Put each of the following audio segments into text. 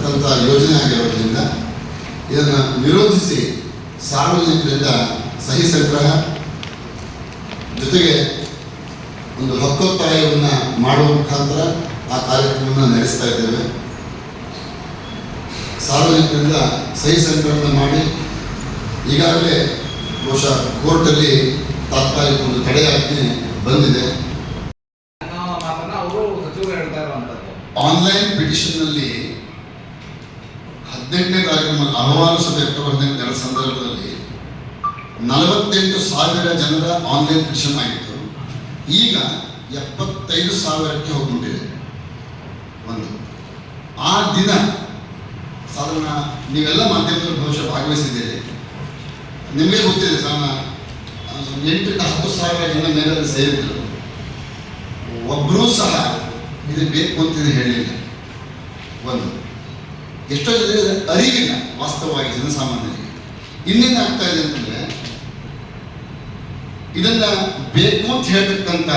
ಬರ್ತಕ್ಕಂಥ ಯೋಜನೆ ಆಗಿರೋದ್ರಿಂದ ಇದನ್ನು ವಿರೋಧಿಸಿ ಸಾರ್ವಜನಿಕರಿಂದ ಸಹಿ ಸಂಗ್ರಹ ಜೊತೆಗೆ ಒಂದು ಹಕ್ಕೊತ್ತಾಯವನ್ನು ಮಾಡುವ ಮುಖಾಂತರ ಆ ಕಾರ್ಯಕ್ರಮವನ್ನು ನಡೆಸ್ತಾ ಇದ್ದೇವೆ. ಸಾರ್ವಜನಿಕರಿಂದ ಸಹಿ ಸಂಗ್ರಹವನ್ನು ಮಾಡಿ ಈಗಾಗಲೇ ಬಹುಶಃ ಕೋರ್ಟಲ್ಲಿ ತಾತ್ಕಾಲಿಕ ಒಂದು ತಡೆಯಾಜ್ಞೆ ಬಂದಿದೆ. ಆನ್ಲೈನ್ ಪಿಟಿಷನ್ನಲ್ಲಿ 18ನೇ ತಾರೀಕು ಅಹವಾಲು ಸಭೆ ಅಕ್ಟೋಬರ್ 18 ಸಂದರ್ಭದಲ್ಲಿ 48,000 ಜನರ ಆನ್ಲೈನ್ ಪಿಟಿಷನ್ ಆಗಿತ್ತು. ಈಗ 75,000ಕ್ಕೆ ಹೋಗ್ಬಿಟ್ಟಿದೆ. ಒಂದು ಆ ದಿನ ಸಾಧಾರಣ ನೀವೆಲ್ಲ ಮಾಧ್ಯಮದಲ್ಲಿ ಬಹುಶಃ ಭಾಗವಹಿಸಿದ್ದೀರಿ, ನಿಮಗೆ ಗೊತ್ತಿದೆ ಸಾಧಾರಣ 8,000-10,000 ಜನ ಮೇಲೆ ಸೇರಿದ್ರು. ಒಬ್ಬರೂ ಸಹ ಇದು ಬೇಕು ಅಂತಿದೆ ಹೇಳಿಲ್ಲ. ಒಂದು ಎಷ್ಟೋ ಜನ ಅರಿವಿಲ್ಲ ವಾಸ್ತವವಾಗಿ ಜನಸಾಮಾನ್ಯರಿಗೆ. ಇನ್ನೇನು ಆಗ್ತಾ ಇದೆ ಅಂತಂದ್ರೆ ಇದನ್ನ ಬೇಕು ಅಂತ ಹೇಳ್ತಕ್ಕಂಥ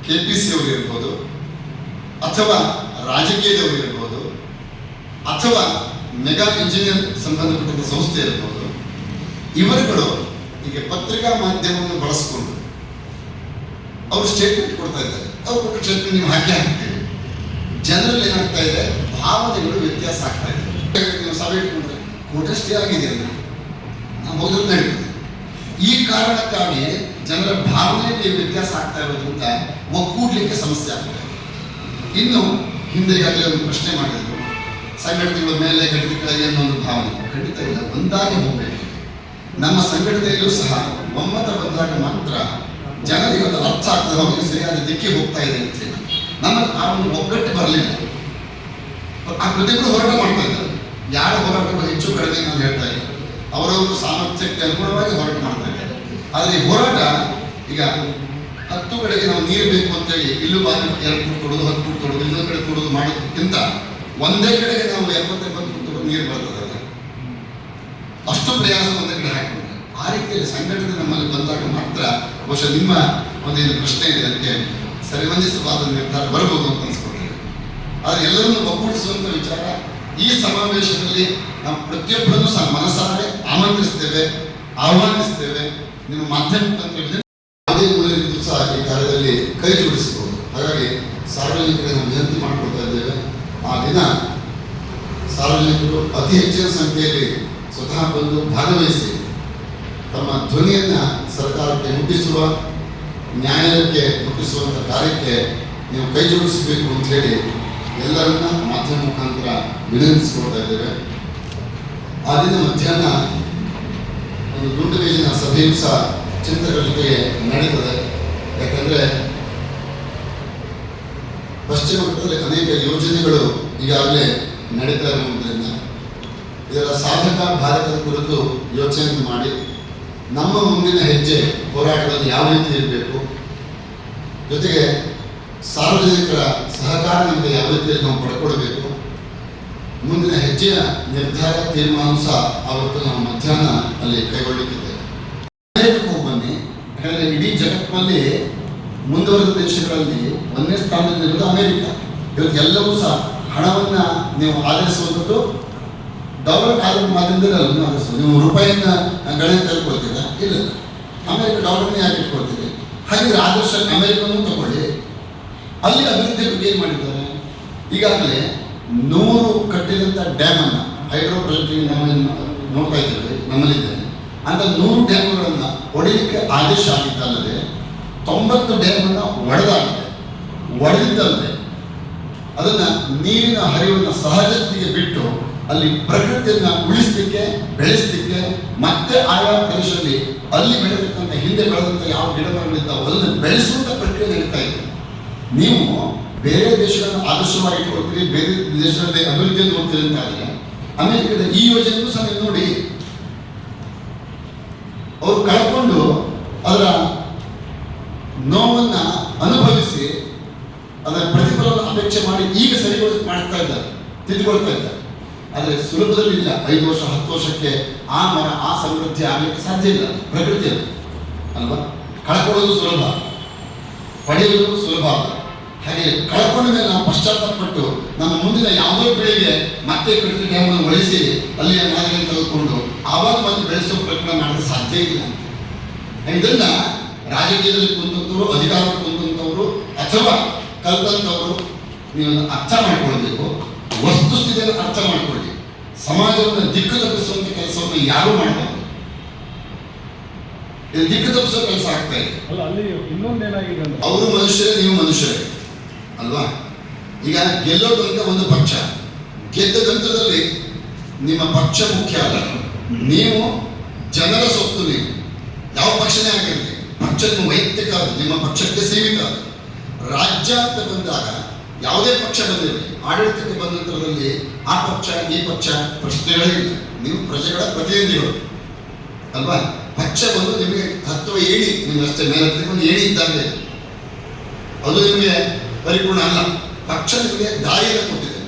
KPC ಅವರು ಇರ್ಬೋದು, ಅಥವಾ ರಾಜಕೀಯದವರು ಇರ್ಬೋದು, ಅಥವಾ ಮೆಗಾ ಇಂಜಿನಿಯರ್ ಸಂಬಂಧಪಟ್ಟ ಸಂಸ್ಥೆ ಇರ್ಬೋದು, ಇವರುಗಳು ಈಗ ಪತ್ರಿಕಾ ಮಾಧ್ಯಮವನ್ನು ಬಳಸಿಕೊಂಡು ಅವರು ಸ್ಟೇಟ್ಮೆಂಟ್ ಕೊಡ್ತಾ ಇದ್ದಾರೆ. ಅವ್ರು ಕೊಟ್ಟ ಸ್ಟೇಟ್ಮೆಂಟ್ ನೀವು ಹಾಕ್ತೀವಿ. ಜನರಲ್ಲಿ ಏನಾಗ್ತಾ ಇದೆ, ಭಾವನೆಗಳು ವ್ಯತ್ಯಾಸ ಆಗ್ತಾ ಇದೆ. ನೀವು ಸಭೆ ಇಟ್ಕೊಂಡ್ರೆ ಕೋಟಷ್ಟೇ ಆಗಿದೆ ಅಲ್ಲ, ನಾವು ಮೊದಲು ನಡೀತದೆ. ಈ ಕಾರಣಕ್ಕಾಗಿ ಜನರ ಭಾವನೆಯಲ್ಲಿ ವ್ಯತ್ಯಾಸ ಆಗ್ತಾ ಇರೋದ್ರಿಂದ ಒಕ್ಕೂಡ್ಲಿಕ್ಕೆ ಸಮಸ್ಯೆ ಆಗ್ತದೆ. ಇನ್ನು ಹಿಂದೆ ಈಗಾಗಲೇ ಒಂದು ಪ್ರಶ್ನೆ ಮಾಡಿದ್ರು, ಸಂಘಟನೆಗಳ ಮೇಲೆ ಘಟಕ ಕೆಳಗೆ ಅನ್ನೋ ಒಂದು ಭಾವನೆ ಖಂಡಿತ ಇಲ್ಲ, ಒಂದಾಗಿ ಹೋಗಬೇಕು. ನಮ್ಮ ಸಂಘಟನೆಯಲ್ಲೂ ಸಹ ಒಮ್ಮತ ಬಂದಾಗ ಮಾತ್ರ ಜನರಿಗೆ ಒಂದು ಅರ್ಥ ಆಗ್ತದೆ, ಹೋಗಿ ಸರಿಯಾದ ದಿಕ್ಕಿಗೆ ಹೋಗ್ತಾ ಇದೆ ಅಂತ ಹೇಳಿ. ನಮ್ಮ ಆ ಒಂದು ಒಗ್ಗಟ್ಟು ಬರಲಿಲ್ಲ. ಆ ಪ್ರತಿಯೊಬ್ಬರು ಹೋರಾಟ ಮಾಡ್ತಾ ಇದ್ದಾರೆ. ಯಾರ ಹೋರಾಟಗಳು ಹೆಚ್ಚು ಕಡಿಮೆ ನಾನು ಹೇಳ್ತಾ ಇಲ್ಲ, ಅವರವರು ಸಾಮರ್ಥ್ಯಕ್ಕೆ ಅನುಗುಣವಾಗಿ ಹೋರಾಟ ಮಾಡ್ತಾ ಇದ್ದಾರೆ. ಆದರೆ ಈ ಹೋರಾಟ ಈಗ 10 ಕಡೆಗೆ ನಾವು ನೀರು ಬೇಕು ಅಂತೇಳಿ ಇಲ್ಲೂ ಬಾರಿ 2 ಫೂಟ್ ಕೊಡೋದು, 10 ಫೂಟ್ ಕೊಡೋದು, ಇನ್ನೊಂದು ಕಡೆ ಕೊಡೋದು ಮಾಡೋದಕ್ಕಿಂತ ಒಂದೇ ಕಡೆಗೆ ನಾವು 70-80 ಫೂಟ್ ಕೊಡೋದು ನೀರು ಬರ್ತದಲ್ಲ, ಅಷ್ಟು ಪ್ರಯಾಸ ಒಂದೇ ಕಡೆ ಹಾಕಿಕೊಂಡ್ರೆ. ಆ ರೀತಿಯಲ್ಲಿ ಸಂಘಟನೆ ನಮ್ಮಲ್ಲಿ ಬಂದಾಗ ಮಾತ್ರ ಬಹುಶಃ ನಿಮ್ಮ ಒಂದೇನು ಪ್ರಶ್ನೆ ಇದೆ ಅದಕ್ಕೆ ಸರಿಹೊಂದಿಸವಾದ ನಿರ್ಧಾರ ಬರಬಹುದು ಅಂತ ಅನ್ಸ್ಕೊಳ್ತೇವೆ. ಆದರೆ ಎಲ್ಲರನ್ನು ಒಗ್ಗೂಡಿಸುವಂಥ ವಿಚಾರ ಈ ಸಮಾವೇಶದಲ್ಲಿ ನಾವು ಪ್ರತಿಯೊಬ್ಬರನ್ನು ಸಹ ಮನಸಾರೆ ಆಮಂತ್ರಿಸ್ತೇವೆ, ಆಹ್ವಾನಿಸ್ತೇವೆ. ನಿಮ್ಮ ಮಾಧ್ಯಮ ಮುಖಾಂತರ ಯಾವುದೇ ಮೂಲೆಯಲ್ಲಿದ್ದು ಸಹ ಈ ಕಾರ್ಯದಲ್ಲಿ ಕೈ ಜೋಡಿಸಬಹುದು. ಹಾಗಾಗಿ ಸಾರ್ವಜನಿಕರಿಗೆ ನಾವು ವಿನಂತಿ ಮಾಡಿಕೊಳ್ತಾ ಇದ್ದೇವೆ, ಆ ದಿನ ಸಾರ್ವಜನಿಕರು ಅತಿ ಹೆಚ್ಚಿನ ಸಂಖ್ಯೆಯಲ್ಲಿ ಸ್ವತಃ ಬಂದು ಭಾಗವಹಿಸಿ ತಮ್ಮ ಧ್ವನಿಯನ್ನು ಸರ್ಕಾರಕ್ಕೆ ಮುಟ್ಟಿಸುವ, ನ್ಯಾಯಾಲಯಕ್ಕೆ ಮುಟ್ಟಿಸುವಂಥ ಕಾರ್ಯಕ್ಕೆ ನೀವು ಕೈ ಜೋಡಿಸಬೇಕು ಅಂತ ಹೇಳಿ ಎಲ್ಲರನ್ನ ಮಾಧ್ಯಮ ಮುಖಾಂತರ ವಿನಂತಿಸಿಕೊಳ್ತಾ ಇದ್ದೇವೆ. ಆ ದಿನ ಮಧ್ಯಾಹ್ನ ಒಂದು ದುಂಡು ಮೇಜಿನ ಸಭೆಯೂ ಸಹ ಚಿಂತಕರ ಜೊತೆಗೆ ನಡೀತದೆ. ಯಾಕಂದರೆ ಪಶ್ಚಿಮ ಘಟ್ಟದಲ್ಲಿ ಅನೇಕ ಯೋಜನೆಗಳು ಈಗಾಗಲೇ ನಡೀತಾ ಇರುವುದರಿಂದ ಇದರ ಸಾಧಕ ಬಾಧಕದ ಕುರಿತು ಯೋಚನೆ ಮಾಡಿ ನಮ್ಮ ಮುಂದಿನ ಹೆಜ್ಜೆ ಹೋರಾಟದಲ್ಲಿ ಯಾವ ರೀತಿ ಇರಬೇಕು, ಜೊತೆಗೆ ಸಾರ್ವಜನಿಕರ ಸಹಕಾರ ನಮಗೆ ಯಾವ ರೀತಿಯಲ್ಲಿ ನಾವು ಪಡ್ಕೊಳ್ಬೇಕು, ಮುಂದಿನ ಹೆಜ್ಜೆಯ ನಿರ್ಧಾರ ತೀರ್ಮಾನ ಸಹ ಆವತ್ತು ನಾವು ಮಧ್ಯಾಹ್ನ ಅಲ್ಲಿ ಕೈಗೊಳ್ಳಲಿಕ್ಕಿದ್ದೇವೆ. ಬನ್ನಿ, ಯಾಕಂದರೆ ಇಡೀ ಜಗತ್ತಿನಲ್ಲಿ ಮುಂದುವರೆದ ದೇಶಗಳಲ್ಲಿ 1ನೇ ಸ್ಥಾನದಲ್ಲಿರೋದು ಅಮೆರಿಕ. ಇವತ್ತು ಎಲ್ಲವೂ ಸಹ ಹಣವನ್ನು ನೀವು ಆಧರಿಸುವಂಥದ್ದು ಡಾಲರ್ ಆಧಾರದ ಮಾಧ್ಯಮದಲ್ಲಿ ಅಲ್ಲ ಆಧರಿಸೋದು. ನೀವು ರೂಪಾಯಿನ ಗಣನೆ ತೆಗೆದುಕೊಳ್ತೀರಾ? ಇಲ್ಲ, ಅಮೆರಿಕ ಡಾಲರ್ನೇ ಯಾಕೆ ಇಟ್ಕೊಳ್ತೀರಿ? ಹಾಗಿದ್ರೆ ಆದರ್ಶ ಅಮೆರಿಕನೂ ತಗೊಳ್ಳಿ. ಅಲ್ಲಿ ಅಭಿವೃದ್ಧಿ ಬಗ್ಗೆ ಏನು ಮಾಡಿದ್ದಾರೆ? ಈಗಾಗಲೇ 100 ಕಟ್ಟಿದಂಥ ಡ್ಯಾಮನ್ನು, ಹೈಡ್ರೋ ಪ್ರಾಜೆಕ್ಟ್ ನೋಡ್ತಾ ಇದ್ದೇವೆ ನಮ್ಮಲ್ಲಿದೆ ಅಂತ 100 ಡ್ಯಾಮ್ಗಳನ್ನು ಒಡೆಯಲಿಕ್ಕೆ ಆದೇಶ ಆಗಿದ್ದಲ್ಲದೆ 90 ಡ್ಯಾಮನ್ನು ಒಡೆದಿದ್ದಲ್ಲದೆ ಅದನ್ನು ನೀರಿನ ಹರಿವನ್ನು ಸಹಜತೆಗೆ ಬಿಟ್ಟು ಅಲ್ಲಿ ಪ್ರಕೃತಿಯನ್ನು ಉಳಿಸಲಿಕ್ಕೆ, ಬೆಳೆಸಲಿಕ್ಕೆ, ಮತ್ತೆ ಆಯಾ ಪ್ರದೇಶದಲ್ಲಿ ಅಲ್ಲಿ ಬೆಳೆದಕ್ಕಂಥ ಹಿಂದೆ ಬೆಳೆದಂಥ ಯಾವ ಗಿಡ ಮರಗಳಿದ್ದಾವೆ ಅದನ್ನು ಬೆಳೆಸುವಂಥ ಪ್ರಕ್ರಿಯೆ ನಡೀತಾ ಇದೆ. ನೀವು ಬೇರೆ ದೇಶಗಳನ್ನು ಆದರ್ಶವಾಗಿ ಇಟ್ಕೊಳ್ತೀರಿ, ಬೇರೆ ದೇಶಗಳಲ್ಲಿ ಅಭಿವೃದ್ಧಿಯನ್ನು ನೋಡ್ತೀರಿ ಅಂತ ಆದರೆ ಅಮೆರಿಕದ ಈ ಯೋಜನೆಯೂ ಸಹ ನೀವು ನೋಡಿ, ಅವರು ಕಳ್ಕೊಂಡು ಅದರ ನೋವನ್ನು ಅನುಭವಿಸಿ ಅದರ ಪ್ರತಿಫಲವನ್ನು ಅಪೇಕ್ಷೆ ಮಾಡಿ ಈಗ ಮಾಡ್ತಾ ಇದ್ದಾರೆ, ತಿದ್ದುಕೊಳ್ತಾ ಇದ್ದಾರೆ. ಆದರೆ ಸುಲಭದಲ್ಲಿ ಇಲ್ಲ. 5 ವರ್ಷ 10 ವರ್ಷಕ್ಕೆ ಆ ಮರ ಆ ಸಮೃದ್ಧಿ ಆಗಲಿಕ್ಕೆ ಸಾಧ್ಯ ಇಲ್ಲ. ಪ್ರಕೃತಿ ಅದು ಅಲ್ವಾ? ಕಳ್ಕೊಳ್ಳೋದು ಸುಲಭ, ಪಡೆಯುವುದು ಸುಲಭ ಅಲ್ಲ. ಹಾಗೆ ಕಳ್ಕೊಂಡ ಮೇಲೆ ನಾವು ಪಶ್ಚಾತ್ತಾಪಪಟ್ಟು ನಮ್ಮ ಮುಂದಿನ ಯಾವುದೋ ಪೀಳಿಗೆ ಮತ್ತೆ ಕೃಷಿ ಡ್ಯಾಮನ್ನು ಒಳಿಸಿ ಅಲ್ಲಿಯ ಮಾದರಿಯನ್ನು ತೆಗೆದುಕೊಂಡು ಆವಾಗ ಮತ್ತೆ ಬೆಳೆಸೋ ಪ್ರಯತ್ನ ಮಾಡಲು ಸಾಧ್ಯ ಇಲ್ಲ. ಇದನ್ನ ರಾಜಕೀಯದಲ್ಲಿ ಕುಂತಂಥವ್ರು, ಅಧಿಕಾರದಲ್ಲಿ ಕುಂತಂಥವ್ರು ಅಥವಾ ಕಲ್ತಂಥವ್ರು ನೀವು ಅರ್ಥ ಮಾಡ್ಕೊಳ್ಬೇಕು. ವಸ್ತುಸ್ಥಿತಿಯನ್ನು ಅರ್ಥ ಮಾಡ್ಕೊಳ್ಳಿ. ಸಮಾಜವನ್ನು ದಿಕ್ಕು ತಪ್ಪಿಸುವಂತ ಕೆಲಸವನ್ನು ಯಾರು ಮಾಡಬಾರ್ದು. ಇದು ದಿಕ್ಕು ತಪ್ಪಿಸೋ ಕೆಲಸ ಆಗ್ತಾ ಇದೆ. ಅವರು ಮನುಷ್ಯರೇ, ನೀವು ಮನುಷ್ಯರೇ ಅಲ್ವಾ? ಈಗ ಗೆಲ್ಲೋದಂತ ಒಂದು ಪಕ್ಷ, ಗೆದ್ದ ನಂತರದಲ್ಲಿ ನಿಮ್ಮ ಪಕ್ಷ ಮುಖ್ಯ ಅಲ್ಲ. ನೀವು ಜನರ ಸೊತ್ತು. ನೀವು ಯಾವ ಪಕ್ಷನೇ ಆಗಿರಲಿ, ಪಕ್ಷ ನಿಮ್ಮ ವೈಯಕ್ತಿಕ ಅದು, ನಿಮ್ಮ ಪಕ್ಷಕ್ಕೆ ಸೀಮಿತ ಅದು. ರಾಜ್ಯ ಅಂತ ಬಂದಾಗ ಯಾವುದೇ ಪಕ್ಷ ಬಂದಿರಲಿ, ಆಡಳಿತಕ್ಕೆ ಬಂದ ನಂತರದಲ್ಲಿ ಆ ಪಕ್ಷ ಈ ಪಕ್ಷ ಪ್ರಶ್ನೆಗಳೇ ಇಲ್ಲ. ನೀವು ಪ್ರಜೆಗಳ ಪ್ರತಿನಿಧಿಗಳು ಅಲ್ವಾ? ಪಕ್ಷ ಬಂದು ನಿಮಗೆ ಹತ್ತುವ ಏಣಿ, ನಿಮ್ಗೆ ಅಷ್ಟೇ ಮೇಲೆ ಒಂದು ಏಣಿ ಇದ್ದಾಗಲೇ ಅದು ನಿಮಗೆ ಪರಿಪೂರ್ಣ ಅಲ್ಲ. ಪಕ್ಷ ನಿಮಗೆ ದಾರಿಯನ್ನು ಕೊಟ್ಟಿದೆ.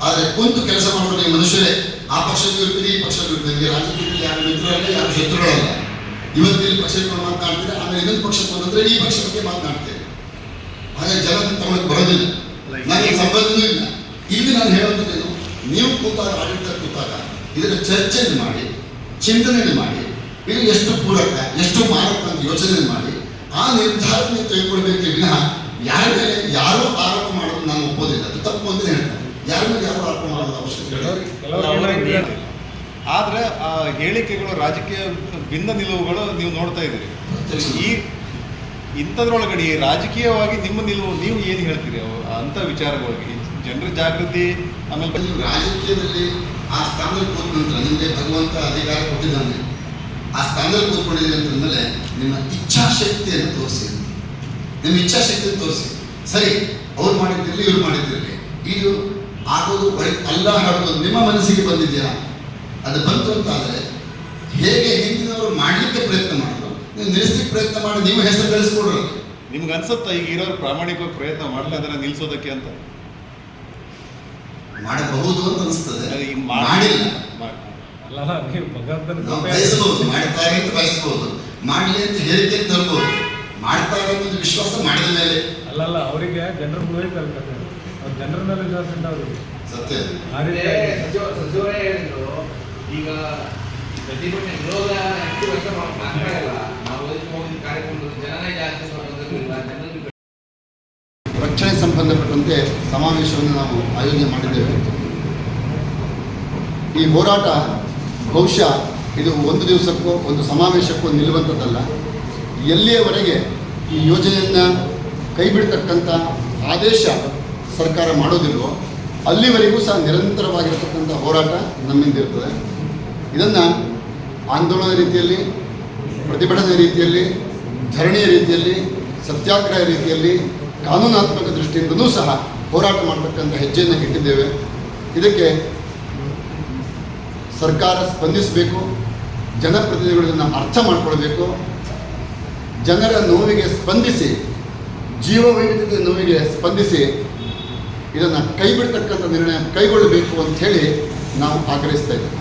ಆದರೆ ಕುಂತು ಕೆಲಸ ಮಾಡುವ ನೀವು ಮನುಷ್ಯರೇ. ಆ ಪಕ್ಷದ ಇರ್ತೀರಿ, ಈ ಪಕ್ಷದ ಇರ್ತೀರಿ. ನಿಮಗೆ ರಾಜಕೀಯದಲ್ಲಿ ಯಾರು ಮಿತ್ರರಲ್ಲ, ಯಾರು ಶತ್ರುಗಳಲ್ಲ. ಇವತ್ತಿಲ್ಲಿ ಪಕ್ಷಕ್ಕೆ ಮಾತನಾಡ್ತೀರಿ, ಆಮೇಲೆ ಇನ್ನೊಂದು ಪಕ್ಷಕ್ಕೆ ಬಂದ್ರೆ ಈ ಪಕ್ಷ ಬಗ್ಗೆ ಮಾತನಾಡ್ತೇವೆ. ಹಾಗಾಗಿ ಜನ ತಗೊಳಕ್ಕೆ ಬರೋದಿಲ್ಲ, ನನಗೆ ಸಂಬಂಧನೂ ಇಲ್ಲ. ಇಲ್ಲಿ ನಾನು ಹೇಳುವಂಥದ್ದೇನು, ನೀವು ಕೂತಾಗ, ಆಡಳಿತ ಕೂತಾಗ ಇದನ್ನು ಚರ್ಚೆಯನ್ನು ಮಾಡಿ, ಚಿಂತನೆ ಮಾಡಿ, ಇದು ಎಷ್ಟು ಪೂರಕ, ಎಷ್ಟು ಮಾರಕ ಅಂತ ಯೋಚನೆ ಮಾಡಿ ಆ ನಿರ್ಧಾರವನ್ನು ತೆಗೆದುಕೊಳ್ಬೇಕೆ ವಿನಃ ಯಾರ ಮೇಲೆ ಯಾರೋ ಆರೋಪ ಮಾಡೋದು ನಾನು ಒಪ್ಪೋದಿಲ್ಲ. ಅದು ತಪ್ಪು ಅಂತ ಹೇಳ್ತಾರೆ. ಯಾರ ಮೇಲೆ ಯಾರು ಆರೋಪ ಮಾಡೋದು ಅವಶ್ಯಕತೆ. ಆದ್ರೆ ಆ ಹೇಳಿಕೆಗಳು, ರಾಜಕೀಯ ಭಿನ್ನ ನಿಲುವುಗಳು ನೀವು ನೋಡ್ತಾ ಇದ್ದೀರಿ. ಈ ಇಂಥದ್ರೊಳಗಡೆ ರಾಜಕೀಯವಾಗಿ ನಿಮ್ಮ ನಿಲುವು ನೀವು ಏನು ಹೇಳ್ತೀರಿ ಅಂತ ವಿಚಾರಗಳಿಗೆ? ಜನರ ಜಾಗೃತಿ, ಆಮೇಲೆ ರಾಜಕೀಯದಲ್ಲಿ ಆ ಸ್ಥಾನದಲ್ಲಿ ಕೂತ ನಂತರ ನಿಮಗೆ ಭಗವಂತ ಅಧಿಕಾರ ಕೊಟ್ಟಿದ್ದಾನೆ. ಆ ಸ್ಥಾನದಲ್ಲಿ ಕೂತ್ಕೊಂಡಿದ್ದೀರಿ ಅಂತಂದಮೇಲೆ ನಿಮ್ಮ ಇಚ್ಛಾಶಕ್ತಿಯನ್ನು ತೋರಿಸಿ. ನಿಮ್ಮ ಇಚ್ಛಾಶಕ್ತಿಯನ್ನು ತೋರಿಸಿ. ಸರಿ, ಅವ್ರು ಮಾಡಿದ್ದಿರಲಿ, ಇವ್ರು ಮಾಡಿದ್ದಿರಲಿ, ಇದು ಆಗೋದು ಅಲ್ಲ ಹಾಡೋದು ನಿಮ್ಮ ಮನಸ್ಸಿಗೆ ಬಂದಿದೆಯಾ? ಅದು ಬಂತು ಅಂತಾದರೆ ಹೇಗೆ ಹಿಂದಿನವರು ಮಾಡಲಿಕ್ಕೆ ಪ್ರಯತ್ನ ಮಾಡಿದ್ರು, ನೀವು ನಿಲ್ಲಿಸ್ಲಿಕ್ಕೆ ಪ್ರಯತ್ನ ಮಾಡಿ ನೀವು ಹೆಸರು ಗಳಿಸ್ಕೊಡ್ರಿ. ನಿಮ್ಗೆ ಅನ್ಸುತ್ತಾ ಈಗ ಇರೋರು ಪ್ರಾಮಾಣಿಕವಾಗಿ ಪ್ರಯತ್ನ ಮಾಡ್ತಾ ಇದ್ದಾರೆ ನಿಲ್ಲಿಸೋದಕ್ಕೆ ಅಂತ? ಮಾಡಬಹುದು ಅಂತ ಅನಿಸ್ತದೆ, ಮಾಡಿಲ್ಲ. ಬಯಸಬಹುದು, ಮಾಡ್ತಾರೆ ಅಂತ ಬಯಸಬಹುದು, ಮಾಡಲಿ ಅಂತ ಹೇಳಿಕೆ ತರಬಹುದು. ಮಾಡ್ತಾರೆ ಅಂತ ವಿಶ್ವಾಸ ಮಾಡಿದ ಮೇಲೆ ಅಲ್ಲ, ಅವರಿಗೆ ಜನರ ಜನರ ಮೇಲೆ ವಿಶ್ವಾಸ ಸತ್ಯ. ಸಚಿವರೇ ಹೇಳಿದ್ರು, ಈಗ ಪ್ರತಿಭಟನೆ ವಿರೋಧ ಹೆಚ್ಚು ವ್ಯಕ್ತ ಮಾಡಲ್ಲ. ನಾವು ಹೋಗಿ ಕಾರ್ಯಕ್ರಮದಲ್ಲಿ ಜನನೇ ಜಾಸ್ತಿ ಸ್ವಾತಂತ್ರ್ಯವಿಲ್ಲ, ಜನರಿಗೆ ರಕ್ಷಣೆ ಸಂಬಂಧಪಟ್ಟಂತೆ ಸಮಾವೇಶವನ್ನು ನಾವು ಆಯೋಜನೆ ಮಾಡಿದ್ದೇವೆ. ಈ ಹೋರಾಟ ಬಹುಶಃ ಇದು ಒಂದು ದಿವಸಕ್ಕೋ ಒಂದು ಸಮಾವೇಶಕ್ಕೋ ನಿಲ್ಲುವಂಥದ್ದಲ್ಲ. ಎಲ್ಲಿಯವರೆಗೆ ಈ ಯೋಜನೆಯನ್ನು ಕೈಬಿಡ್ತಕ್ಕಂಥ ಆದೇಶ ಸರ್ಕಾರ ಮಾಡೋದಿಲ್ವೋ ಅಲ್ಲಿವರೆಗೂ ಸಹ ನಿರಂತರವಾಗಿರತಕ್ಕಂಥ ಹೋರಾಟ ನಮ್ಮಿಂದಿರ್ತದೆ. ಇದನ್ನು ಆಂದೋಲನ ರೀತಿಯಲ್ಲಿ, ಪ್ರತಿಭಟನೆ ರೀತಿಯಲ್ಲಿ, ಧರಣಿಯ ರೀತಿಯಲ್ಲಿ, ಸತ್ಯಾಗ್ರಹ ರೀತಿಯಲ್ಲಿ, ಕಾನೂನಾತ್ಮಕ ದೃಷ್ಟಿಯಿಂದಲೂ ಸಹ ಹೋರಾಟ ಮಾಡತಕ್ಕಂಥ ಹೆಜ್ಜೆಯನ್ನು ಇಟ್ಟಿದ್ದೇವೆ. ಇದಕ್ಕೆ ಸರ್ಕಾರ ಸ್ಪಂದಿಸಬೇಕು. ಜನಪ್ರತಿನಿಧಿಗಳು ಇದನ್ನು ಅರ್ಥ ಮಾಡಿಕೊಳ್ಬೇಕು. ಜನರ ನೋವಿಗೆ ಸ್ಪಂದಿಸಿ, ಜೀವ ವೈವಿಧ್ಯತೆಯ ನೋವಿಗೆ ಸ್ಪಂದಿಸಿ ಇದನ್ನು ಕೈ ಬಿಡ್ತಕ್ಕಂಥ ನಿರ್ಣಯ ಕೈಗೊಳ್ಳಬೇಕು ಅಂಥೇಳಿ ನಾವು ಆಗ್ರಹಿಸ್ತಾ ಇದ್ದೇವೆ.